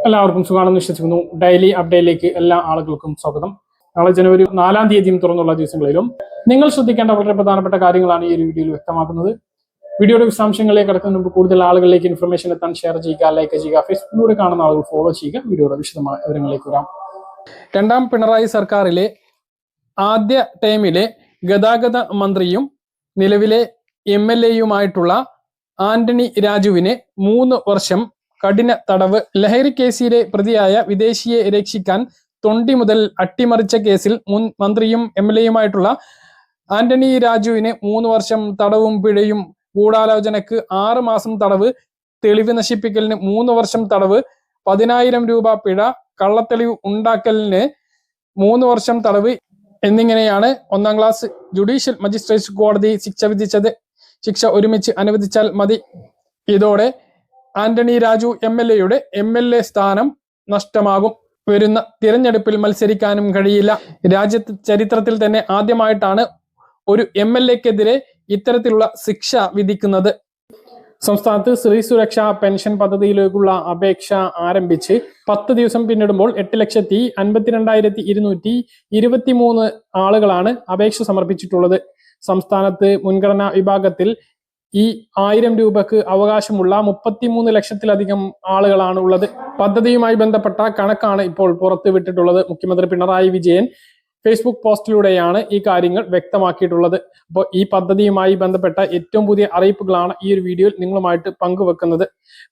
എല്ലാവർക്കും സുഖാണെന്ന് വിശ്വസിക്കുന്നു. ഡെയിലി അപ്ഡേറ്റിലേക്ക് എല്ലാ ആളുകൾക്കും സ്വാഗതം. നാളെ ജനുവരി 4-ാം തീയതിയും തുറന്നുള്ള ദിവസങ്ങളിലും നിങ്ങൾ ശ്രദ്ധിക്കേണ്ട വളരെ പ്രധാനപ്പെട്ട കാര്യങ്ങളാണ് ഈ ഒരു വീഡിയോയിൽ വ്യക്തമാക്കുന്നത്. വീഡിയോയുടെ വിശദാംശങ്ങളിലേക്ക് കടക്കുന്നതിന് മുമ്പ് കൂടുതൽ ആളുകളിലേക്ക് ഇൻഫർമേഷൻ എത്താൻ ഷെയർ ചെയ്യുക, ലൈക്ക് ചെയ്യുക, ഫേസ്ബുക്കിലൂടെ കാണുന്ന ആളുകൾ ഫോളോ ചെയ്യുക. വീഡിയോയുടെ വിശദമായ വിവരങ്ങളിലേക്ക് വരാം. രണ്ടാം പിണറായി സർക്കാരിലെ ആദ്യ ടൈമിലെ ഗതാഗത മന്ത്രിയും നിലവിലെ MLA-യുമായിട്ടുള്ള ആന്റണി രാജുവിന് 3 വർഷം കഠിന തടവ്. ലഹരി കേസിലെ പ്രതിയായ വിദേശിയെ രക്ഷിക്കാൻ തൊണ്ടി മുതൽ അട്ടിമറിച്ച കേസിൽ മുൻ മന്ത്രിയും MLA-യുമായിട്ടുള്ള ആന്റണി രാജുവിന് 3 വർഷം തടവും പിഴയും, ഗൂഢാലോചനക്ക് 6 മാസം തടവ്, തെളിവ് നശിപ്പിക്കലിന് 3 വർഷം തടവ്, 10,000 രൂപ പിഴ, കള്ളത്തെളിവ് ഉണ്ടാക്കലിന് 3 വർഷം തടവ് എന്നിങ്ങനെയാണ് 1-ാം ക്ലാസ് ജുഡീഷ്യൽ മജിസ്ട്രേറ്റ് കോടതി ശിക്ഷ വിധിച്ചത്. ശിക്ഷ ഒരുമിച്ച് അനുവദിച്ചാൽ മതി. ഇതോടെ ആന്റണി രാജു MLA-യുടെ MLA സ്ഥാനം നഷ്ടമാകും. വരുന്ന തിരഞ്ഞെടുപ്പിൽ മത്സരിക്കാനും കഴിയില്ല. രാജ്യത്ത് ചരിത്രത്തിൽ തന്നെ ആദ്യമായിട്ടാണ് ഒരു MLA-ക്കെതിരെ ഇത്തരത്തിലുള്ള ശിക്ഷ വിധിക്കുന്നത്. സംസ്ഥാനത്ത് സ്ത്രീ സുരക്ഷാ പെൻഷൻ പദ്ധതിയിലേക്കുള്ള അപേക്ഷ ആരംഭിച്ച് 10 ദിവസം പിന്നിടുമ്പോൾ 8,52,223 ആളുകളാണ് അപേക്ഷ സമർപ്പിച്ചിട്ടുള്ളത്. സംസ്ഥാനത്ത് മുൻഗണനാ വിഭാഗത്തിൽ ഈ 1000 രൂപക്ക് അവകാശമുള്ള 33 ലക്ഷത്തിലധികം ആളുകളാണ് ഉള്ളത്. പദ്ധതിയുമായി ബന്ധപ്പെട്ട കണക്കാണ് ഇപ്പോൾ പുറത്തുവിട്ടിട്ടുള്ളത്. മുഖ്യമന്ത്രി പിണറായി വിജയൻ ഫേസ്ബുക്ക് പോസ്റ്റിലൂടെയാണ് ഈ കാര്യങ്ങൾ വ്യക്തമാക്കിയിട്ടുള്ളത്. അപ്പോൾ ഈ പദ്ധതിയുമായി ബന്ധപ്പെട്ട ഏറ്റവും പുതിയ അറിയിപ്പുകളാണ് ഈ ഒരു വീഡിയോയിൽ നിങ്ങളുമായിട്ട് പങ്കുവെക്കുന്നത്.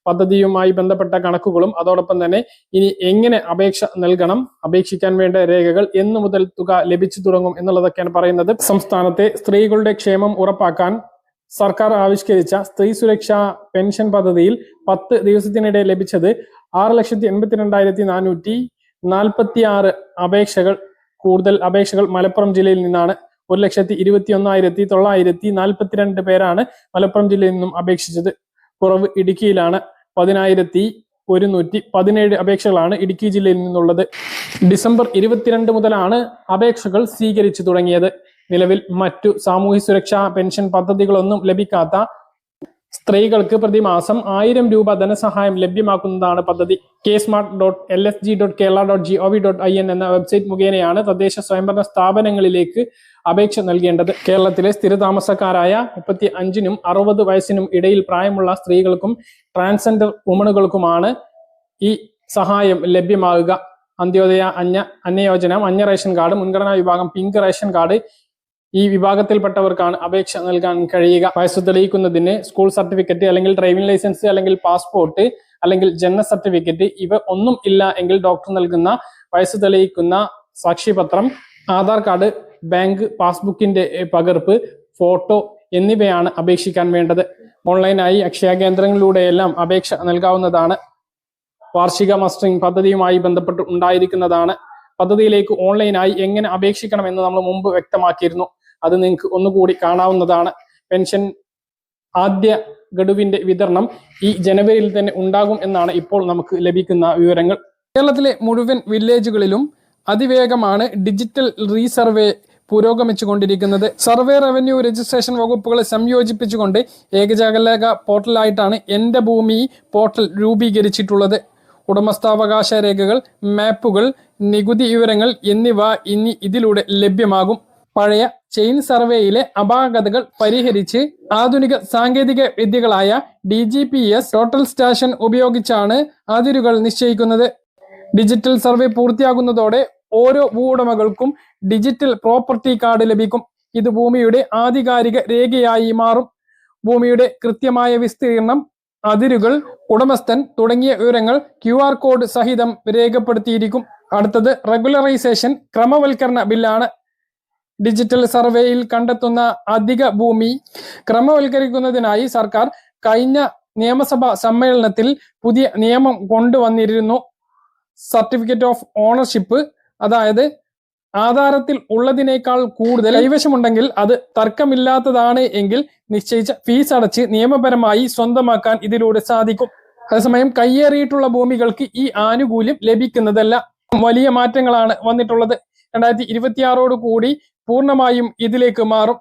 പദ്ധതിയുമായി ബന്ധപ്പെട്ട കണക്കുകളും അതോടൊപ്പം തന്നെ ഇനി എങ്ങനെ അപേക്ഷ നൽകണം, അപേക്ഷിക്കാൻ വേണ്ട രേഖകൾ, എന്നു മുതൽ തുക ലഭിച്ചു തുടങ്ങും എന്നുള്ളതൊക്കെയാണ് പറയുന്നത്. സംസ്ഥാനത്തെ സ്ത്രീകളുടെ ക്ഷേമം ഉറപ്പാക്കാൻ സർക്കാർ ആവിഷ്കരിച്ച സ്ത്രീ സുരക്ഷാ പെൻഷൻ പദ്ധതിയിൽ 10 ദിവസത്തിനിടെ ലഭിച്ചത് 6,82,446 അപേക്ഷകൾ. കൂടുതൽ അപേക്ഷകൾ മലപ്പുറം ജില്ലയിൽ നിന്നാണ്. 1,21,942 പേരാണ് മലപ്പുറം ജില്ലയിൽ നിന്നും അപേക്ഷിച്ചത്. കുറവ് ഇടുക്കിയിലാണ്. 10,117 അപേക്ഷകളാണ് ഇടുക്കി ജില്ലയിൽ നിന്നുള്ളത്. ഡിസംബർ 22 മുതലാണ് അപേക്ഷകൾ സ്വീകരിച്ചു തുടങ്ങിയത്. നിലവിൽ മറ്റു സാമൂഹ്യ സുരക്ഷാ പെൻഷൻ പദ്ധതികളൊന്നും ലഭിക്കാത്ത സ്ത്രീകൾക്ക് പ്രതിമാസം 1000 രൂപ ധനസഹായം ലഭ്യമാക്കുന്നതാണ് പദ്ധതി. ksmart.lsg.kerala.gov.in എന്ന വെബ്സൈറ്റ് മുഖേനയാണ് തദ്ദേശ സ്വയംഭരണ സ്ഥാപനങ്ങളിലേക്ക് അപേക്ഷ നൽകേണ്ടത്. കേരളത്തിലെ സ്ഥിരതാമസക്കാരായ 35-നും 60 വയസ്സിനും ഇടയിൽ പ്രായമുള്ള സ്ത്രീകൾക്കും ട്രാൻസ്ജെൻഡർ വുമണുകൾക്കുമാണ് ഈ സഹായം ലഭ്യമാകുക. അന്ത്യോദയ അന്നയോജന, മഞ്ഞ റേഷൻ കാർഡ്, മുൻഗണനാ വിഭാഗം പിങ്ക് റേഷൻ കാർഡ്, ഈ വിഭാഗത്തിൽപ്പെട്ടവർക്കാണ് അപേക്ഷ നൽകാൻ കഴിയുക. വയസ്സ് തെളിയിക്കുന്നതിന് സ്കൂൾ സർട്ടിഫിക്കറ്റ് അല്ലെങ്കിൽ ഡ്രൈവിംഗ് ലൈസൻസ് അല്ലെങ്കിൽ പാസ്പോർട്ട് അല്ലെങ്കിൽ ജനന സർട്ടിഫിക്കറ്റ് ഇവ ഒന്നും ഇല്ല എങ്കിൽ ഡോക്ടർ നൽകുന്ന വയസ്സ് തെളിയിക്കുന്ന സാക്ഷ്യപത്രം, ആധാർ കാർഡ്, ബാങ്ക് പാസ്ബുക്കിന്റെ പകർപ്പ്, ഫോട്ടോ എന്നിവയാണ് അപേക്ഷിക്കാൻ വേണ്ടത്. ഓൺലൈനായി അക്ഷയ കേന്ദ്രങ്ങളിലൂടെയെല്ലാം അപേക്ഷ നൽകാവുന്നതാണ്. വാർഷിക മസ്റ്ററിംഗ് പദ്ധതിയുമായി ബന്ധപ്പെട്ട് ഉണ്ടായിരിക്കുന്നതാണ്. പദ്ധതിയിലേക്ക് ഓൺലൈനായി എങ്ങനെ അപേക്ഷിക്കണമെന്ന് നമ്മൾ മുമ്പ് വ്യക്തമാക്കിയിരുന്നു. അത് നിങ്ങൾക്ക് ഒന്നുകൂടി കാണാവുന്നതാണ്. പെൻഷൻ ആദ്യ ഗഡുവിന്റെ വിതരണം ഈ ജനുവരിയിൽ തന്നെ ഉണ്ടാകും എന്നാണ് ഇപ്പോൾ നമുക്ക് ലഭിക്കുന്ന വിവരങ്ങൾ. കേരളത്തിലെ മുഴുവൻ വില്ലേജുകളിലും അതിവേഗമാണ് ഡിജിറ്റൽ റീസർവേ പുരോഗമിച്ചുകൊണ്ടിരിക്കുന്നത്. സർവേ, റവന്യൂ, രജിസ്ട്രേഷൻ വകുപ്പുകളെ സംയോജിപ്പിച്ചുകൊണ്ട് ഏകജാലക പോർട്ടലായിട്ടാണ് എന്റെ ഭൂമി പോർട്ടൽ രൂപീകരിച്ചിട്ടുള്ളത്. ഉടമസ്ഥാവകാശ രേഖകൾ, മാപ്പുകൾ, നികുതി വിവരങ്ങൾ എന്നിവ ഇനി ഇതിലൂടെ ലഭ്യമാകും. പഴയ ചെയിൻ സർവേയിലെ അപാകതകൾ പരിഹരിച്ച് ആധുനിക സാങ്കേതിക വിദ്യകളായ DGPS ടോട്ടൽ സ്റ്റേഷൻ ഉപയോഗിച്ചാണ് അതിരുകൾ നിശ്ചയിക്കുന്നത്. ഡിജിറ്റൽ സർവേ പൂർത്തിയാകുന്നതോടെ ഓരോ ഭൂവുടമകൾക്കും ഡിജിറ്റൽ പ്രോപ്പർട്ടി കാർഡ് ലഭിക്കും. ഇത് ഭൂമിയുടെ ആധികാരിക രേഖയായി മാറും. ഭൂമിയുടെ കൃത്യമായ വിസ്തീർണം, അതിരുകൾ, ഉടമസ്ഥൻ തുടങ്ങിയ വിവരങ്ങൾ QR കോഡ് സഹിതം രേഖപ്പെടുത്തിയിരിക്കും. അടുത്തത് റെഗുലറൈസേഷൻ ക്രമവൽക്കരണ ബില്ലാണ്. ഡിജിറ്റൽ സർവേയിൽ കണ്ടെത്തുന്ന അധിക ഭൂമി ക്രമവൽക്കരിക്കുന്നതിനായി സർക്കാർ കഴിഞ്ഞ നിയമസഭാ സമ്മേളനത്തിൽ പുതിയ നിയമം കൊണ്ടുവന്നിരുന്നു. സർട്ടിഫിക്കറ്റ് ഓഫ് ഓണർഷിപ്പ്, അതായത് ആധാരത്തിൽ ഉള്ളതിനേക്കാൾ കൂടുതൽ കൈവശമുണ്ടെങ്കിൽ അത് തർക്കമില്ലാത്തതാണ് എങ്കിൽ നിശ്ചയിച്ച ഫീസ് അടച്ച് നിയമപരമായി സ്വന്തമാക്കാൻ ഇതിലൂടെ സാധിക്കും. അതേസമയം കയ്യേറിയിട്ടുള്ള ഭൂമികൾക്ക് ഈ ആനുകൂല്യം ലഭിക്കുന്നതല്ല. വലിയ മാറ്റങ്ങളാണ് വന്നിട്ടുള്ളത്. 2026 കൂടി പൂർണ്ണമായും ഇതിലേക്ക് മാറും.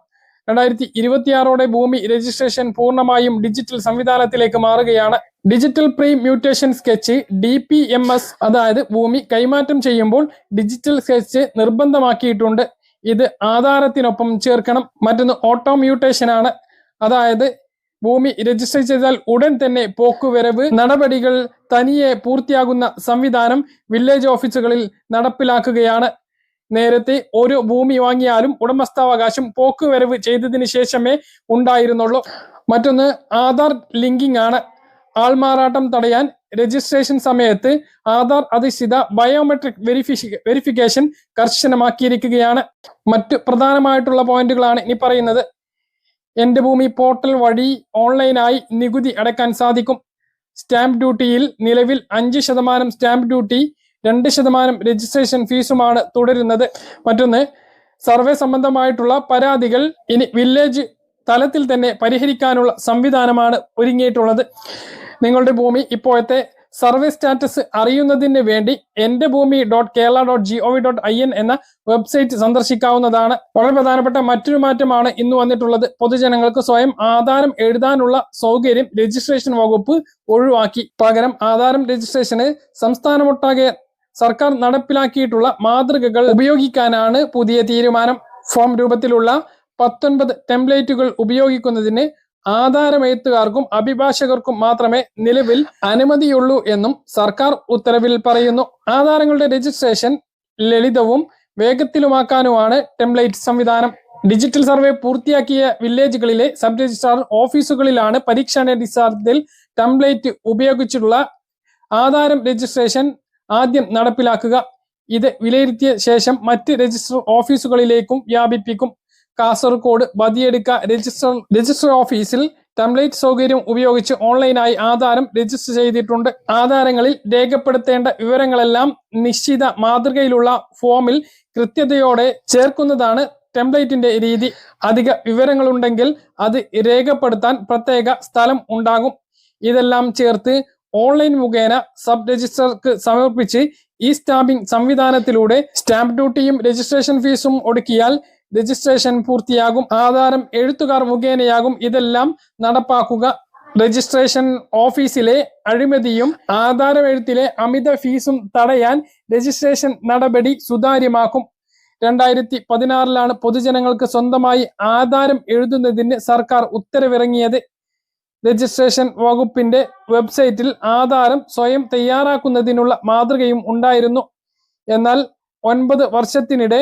2026 ഭൂമി രജിസ്ട്രേഷൻ പൂർണ്ണമായും ഡിജിറ്റൽ സംവിധാനത്തിലേക്ക് മാറുകയാണ്. Digital pre mutation sketch DPMS, അതായത് ഭൂമി കൈമാറ്റം ചെയ്യുമ്പോൾ ഡിജിറ്റൽ സ്കെച്ച് നിർബന്ധമാക്കിയിട്ടുണ്ട്. ഇത് ആധാരത്തിനൊപ്പം ചേർക്കണം. മറ്റൊന്ന് ഓട്ടോ മ്യൂട്ടേഷൻ ആണ്. അതായത് ഭൂമി രജിസ്റ്റർ ചെയ്താൽ ഉടൻ തന്നെ പോക്കുവരവ് നടപടികൾ തനിയെ പൂർത്തിയാകുന്ന സംവിധാനം വില്ലേജ് ഓഫീസുകളിൽ നടപ്പിലാക്കുകയാണ്. നേരത്തെ ഒരു ഭൂമി വാങ്ങിയാലും ഉടമസ്ഥാവകാശം പോക്കുവരവ് ചെയ്തതിന് ശേഷമേ ഉണ്ടായിരുന്നുള്ളൂ. മറ്റൊന്ന് ആധാർ ലിങ്കിങ് ആണ്. ആൾമാറാട്ടം തടയാൻ രജിസ്ട്രേഷൻ സമയത്ത് ആധാർ അധിഷ്ഠിത ബയോമെട്രിക് വെരിഫിക്കേഷൻ കർശനമാക്കിയിരിക്കുകയാണ്. മറ്റു പ്രധാനമായിട്ടുള്ള പോയിന്റുകളാണ് ഇനി പറയുന്നത്. എന്റെ ഭൂമി പോർട്ടൽ വഴി ഓൺലൈനായി നികുതി അടയ്ക്കാൻ സാധിക്കും. സ്റ്റാമ്പ് ഡ്യൂട്ടിയിൽ നിലവിൽ 5% സ്റ്റാമ്പ് ഡ്യൂട്ടി, 2% രജിസ്ട്രേഷൻ ഫീസുമാണ് തുടരുന്നത്. മറ്റൊന്ന്, സർവേ സംബന്ധമായിട്ടുള്ള പരാതികൾ ഇനി വില്ലേജ് തലത്തിൽ തന്നെ പരിഹരിക്കാനുള്ള സംവിധാനമാണ് ഒരുങ്ങിയിട്ടുള്ളത്. നിങ്ങളുടെ ഭൂമി ഇപ്പോഴത്തെ സർവേ സ്റ്റാറ്റസ് അറിയുന്നതിന് വേണ്ടി എന്റെ ഭൂമി .kerala.gov.in എന്ന വെബ്സൈറ്റ് സന്ദർശിക്കാവുന്നതാണ്. വളരെ പ്രധാനപ്പെട്ട മറ്റൊരു മാറ്റമാണ് ഇന്ന് വന്നിട്ടുള്ളത്. പൊതുജനങ്ങൾക്ക് സ്വയം ആധാരം എഴുതാനുള്ള സൗകര്യം രജിസ്ട്രേഷൻ വകുപ്പ് ഒഴിവാക്കി. പകരം ആധാരം രജിസ്ട്രേഷന് സംസ്ഥാനമൊട്ടാകെ സർക്കാർ നടപ്പിലാക്കിയിട്ടുള്ള മാതൃകകൾ ഉപയോഗിക്കാനാണ് പുതിയ തീരുമാനം. ഫോം രൂപത്തിലുള്ള 19 ടെംപ്ലേറ്റുകൾ ഉപയോഗിക്കുന്നതിന് ആധാരമെഴുത്തുകാർക്കും അഭിഭാഷകർക്കും മാത്രമേ നിലവിൽ അനുമതിയുള്ളൂ എന്നും സർക്കാർ ഉത്തരവിൽ പറയുന്നു. ആധാരങ്ങളുടെ രജിസ്ട്രേഷൻ ലളിതവും വേഗത്തിലുമാക്കാനുമാണ് ടെംപ്ലേറ്റ് സംവിധാനം. ഡിജിറ്റൽ സർവേ പൂർത്തിയാക്കിയ വില്ലേജുകളിലെ സബ് രജിസ്ട്രാർ ഓഫീസുകളിലാണ് പരീക്ഷണാടിസ്ഥാനത്തിൽ ടെംപ്ലേറ്റ് ഉപയോഗിച്ചിട്ടുള്ള ആധാരം രജിസ്ട്രേഷൻ ആദ്യം നടപ്പിലാക്കുക. ഇത് വിലയിരുത്തിയ ശേഷം മറ്റ് രജിസ്റ്റർ ഓഫീസുകളിലേക്കും വ്യാപിപ്പിക്കും. കാസർഗോഡ് ബദിയടുക്ക രജിസ്റ്റർ ഓഫീസിൽ ടെംപ്ലേറ്റ് സൗകര്യം ഉപയോഗിച്ച് ഓൺലൈനായി ആധാരം രജിസ്റ്റർ ചെയ്തിട്ടുണ്ട്. ആധാരങ്ങളിൽ രേഖപ്പെടുത്തേണ്ട വിവരങ്ങളെല്ലാം നിശ്ചിത മാതൃകയിലുള്ള ഫോമിൽ കൃത്യതയോടെ ചേർക്കുന്നതാണ് ടെംപ്ലേറ്റിന്റെ രീതി. അധിക വിവരങ്ങളുണ്ടെങ്കിൽ അത് രേഖപ്പെടുത്താൻ പ്രത്യേക സ്ഥലം ഉണ്ടാകും. ഇതെല്ലാം ചേർത്ത് ഓൺലൈൻ മുഖേന സബ് രജിസ്ട്രാർക്ക് സമർപ്പിച്ച് ഈ സ്റ്റാമ്പിംഗ് സംവിധാനത്തിലൂടെ സ്റ്റാമ്പ് ഡ്യൂട്ടിയും രജിസ്ട്രേഷൻ ഫീസും ഒടുക്കിയാൽ രജിസ്ട്രേഷൻ പൂർത്തിയാകും. ആധാരം എഴുത്തുകാർ മുഖേനയാകും ഇതെല്ലാം നടപ്പാക്കുക. രജിസ്ട്രേഷൻ ഓഫീസിലെ അഴിമതിയും ആധാരം എഴുത്തിലെ അമിത ഫീസും തടയാൻ രജിസ്ട്രേഷൻ നടപടി സുതാര്യമാക്കും. 2016 പൊതുജനങ്ങൾക്ക് സ്വന്തമായി ആധാരം എഴുതുന്നതിന് സർക്കാർ ഉത്തരവിറങ്ങിയത്. രജിസ്ട്രേഷൻ വകുപ്പിന്റെ വെബ്സൈറ്റിൽ ആധാരം സ്വയം തയ്യാറാക്കുന്നതിനുള്ള മാതൃകയും ഉണ്ടായിരുന്നു. എന്നാൽ 9 വർഷത്തിനിടെ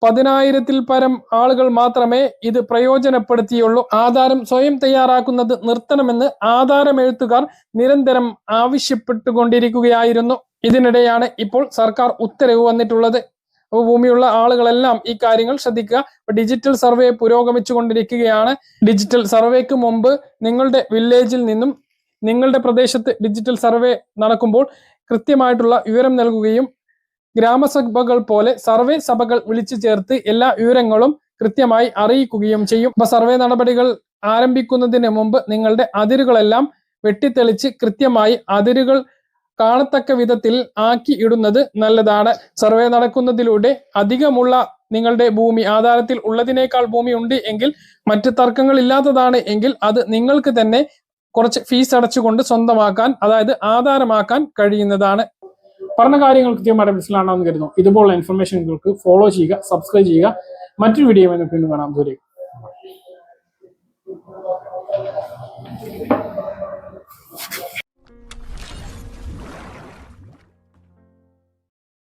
10,000-ൽ പരം ആളുകൾ മാത്രമേ ഇത് പ്രയോജനപ്പെടുത്തിയുള്ളൂ. ആധാരം സ്വയം തയ്യാറാക്കുന്നത് നിർത്തണമെന്ന് ആധാരമെഴുത്തുകാർ നിരന്തരം ആവശ്യപ്പെട്ടുകൊണ്ടിരിക്കുകയായിരുന്നു. ഇതിനിടെയാണ് ഇപ്പോൾ സർക്കാർ ഉത്തരവ് വന്നിട്ടുള്ളത്. അപ്പോൾ ഭൂമിയുള്ള ആളുകളെല്ലാം ഈ കാര്യങ്ങൾ ശ്രദ്ധിക്കുക. ഡിജിറ്റൽ സർവേ പുരോഗമിച്ചുകൊണ്ടിരിക്കുകയാണ്. ഡിജിറ്റൽ സർവേക്ക് മുമ്പ് നിങ്ങളുടെ വില്ലേജിൽ നിന്നും നിങ്ങളുടെ പ്രദേശത്ത് ഡിജിറ്റൽ സർവേ നടക്കുമ്പോൾ കൃത്യമായിട്ടുള്ള വിവരം നൽകുകയും ഗ്രാമസഭകൾ പോലെ സർവേ സഭകൾ വിളിച്ചു ചേർത്ത് എല്ലാ വിവരങ്ങളും കൃത്യമായി അറിയിക്കുകയും ചെയ്യും. അപ്പൊ സർവേ നടപടികൾ ആരംഭിക്കുന്നതിന് മുമ്പ് നിങ്ങളുടെ അതിരുകളെല്ലാം വെട്ടിത്തെളിച്ച് കൃത്യമായി അതിരുകൾ കാണത്തക്ക വിധത്തിൽ ആക്കി ഇടുന്നത് നല്ലതാണ്. സർവേ നടക്കുന്നതിലൂടെ അധികമുള്ള നിങ്ങളുടെ ഭൂമി ആധാരത്തിൽ ഉള്ളതിനേക്കാൾ ഭൂമി ഉണ്ട് എങ്കിൽ, മറ്റ് തർക്കങ്ങൾ ഇല്ലാത്തതാണ് എങ്കിൽ അത് നിങ്ങൾക്ക് തന്നെ കുറച്ച് ഫീസ് അടച്ചുകൊണ്ട് സ്വന്തമാക്കാൻ, അതായത് ആധാരമാക്കാൻ കഴിയുന്നതാണ്. പറഞ്ഞ കാര്യങ്ങൾ കൃത്യമായിട്ട് മനസ്സിലാണെന്ന് കരുതുന്നു. ഇതുപോലുള്ള ഇൻഫർമേഷൻ നിങ്ങൾക്ക് ഫോളോ ചെയ്യുക, സബ്സ്ക്രൈബ് ചെയ്യുക. മറ്റൊരു വീഡിയോ വീണ്ടും കാണാം. ദൂരെ.